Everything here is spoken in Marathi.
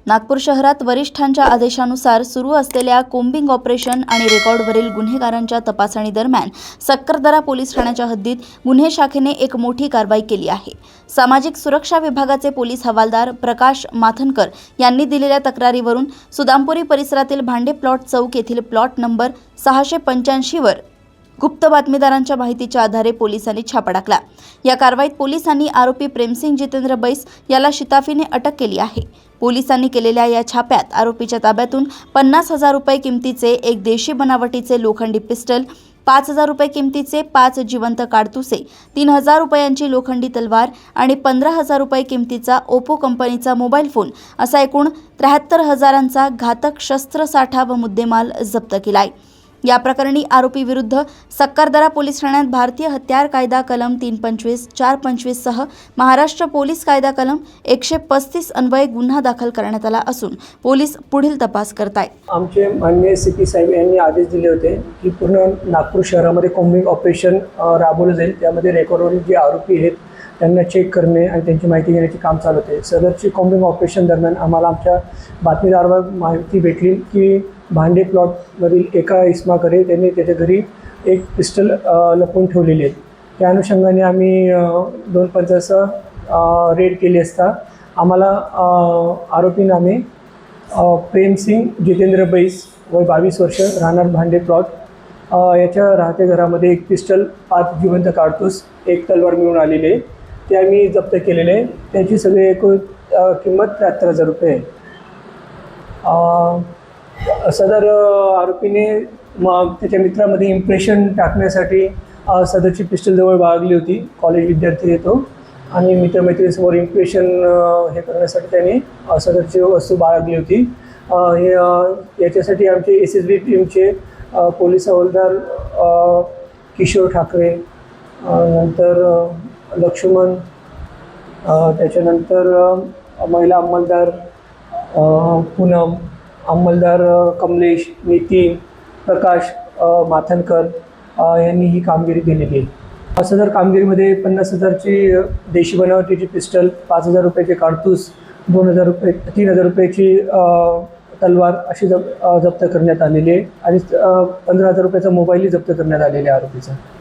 नागपूर शहरात वरिष्ठांच्या आदेशानुसार सुरू असलेल्या कोम्बिंग ऑपरेशन आणि रेकॉर्डवरील गुन्हेगारांच्या तपासणी दरम्यान सक्करदरा पोलीस ठाण्याच्या हद्दीत गुन्हे शाखेने एक मोठी कारवाई केली आहे। सामाजिक सुरक्षा विभागाचे पोलीस हवालदार प्रकाश माथनकर यांनी दिलेल्या तक्रारीवरून सुदामपुरी परिसरातील भांडे प्लॉट चौक येथील प्लॉट नंबर 685 वर गुप्त बातमीदारांच्या माहितीच्या आधारे पोलिसांनी छापा टाकला। या कारवाईत पोलिसांनी आरोपी प्रेमसिंग जितेंद्र बैस याला शिताफीने अटक केली आहे। पोलिसांनी केलेल्या या छाप्यात आरोपीच्या ताब्यातून 50,000 रुपये किमतीचे एक देशी बनावटीचे लोखंडी पिस्टल, 5,000 रुपये किमतीचे 5 जिवंत काडतुसे, 3,000 रुपयांची लोखंडी तलवार आणि 15,000 रुपये किमतीचा ओप्पो कंपनीचा मोबाईल फोन असा एकूण 73,000चा घातक शस्त्रसाठा व मुद्देमाल जप्त केलाय। या प्रकरणी आरोपी विरुद्ध सक्करदरा पोलीस ठाण्यात भारतीय हत्यार कायदा कलम 325, 425 सह महाराष्ट्र पोलीस कायदा कलम 135 अन्वये गुन्हा दाखल करण्यात आला असून पोलीस पुढील तपास करतायत। आमचे माननीय सीपी साहेब यांनी आदेश दिले होते की पूर्ण नागपूर शहरामध्ये कोम्बिंग ऑपरेशन राबवलं जाईल। त्यामध्ये रेकॉर्डवरील जे आरोपी आहेत त्यांना चेक करणे आणि त्यांची माहिती घेण्याचे काम चालू होते। सदरची कोम्बिंग ऑपरेशन दरम्यान आम्हाला आमच्या बातमीदारावर माहिती भेटली की भांडे प्लॉटवरील एका इस्माकडे त्यांनी त्याच्या घरी एक पिस्टल लपवून ठेवलेली आहे। त्या अनुषंगाने आम्ही 250 रेड केली असता आम्हाला आरोपी नामे प्रेमसिंग जितेंद्र बैस वय 22 वर्ष, राहणार भांडे प्लॉट याच्या राहत्या घरामध्ये एक पिस्टल, 5 जिवंत काडतूस, एक तलवार मिळून आलेली आहे। ते आम्ही जप्त केलेले आहे। त्याची सगळी एकूण किंमत 73,000 रुपये आहे। सदर आरोपीने मग त्याच्या मित्रामध्ये इम्प्रेशन टाकण्यासाठी सदरची पिस्टल जवळ बाळगली होती। कॉलेज विद्यार्थी येतो आणि मित्रमैत्रिणीसमोर इम्प्रेशन हे करण्यासाठी त्याने सदरची वस्तू बाळगली होती। याच्यासाठी आमचे SSB टीमचे पोलीस हवालदार किशोर ठाकरे, नंतर लक्ष्मण, त्याच्यानंतर महिला अंमलदार पूनम, अंमलदार कमलेश, नितीन, प्रकाश माथनकर यांनी ही कामगिरी केलेली आहे। सदर कामगिरीमध्ये 50,000ची देशी बनावटीची पिस्टल, 5,000 रुपयाचे काडतूस, 3,000 रुपयाची तलवार अशी जप्त करण्यात आलेली आहे आणि 15,000 रुपयाचा मोबाईलही जप्त करण्यात आलेला आहे आरोपीचा।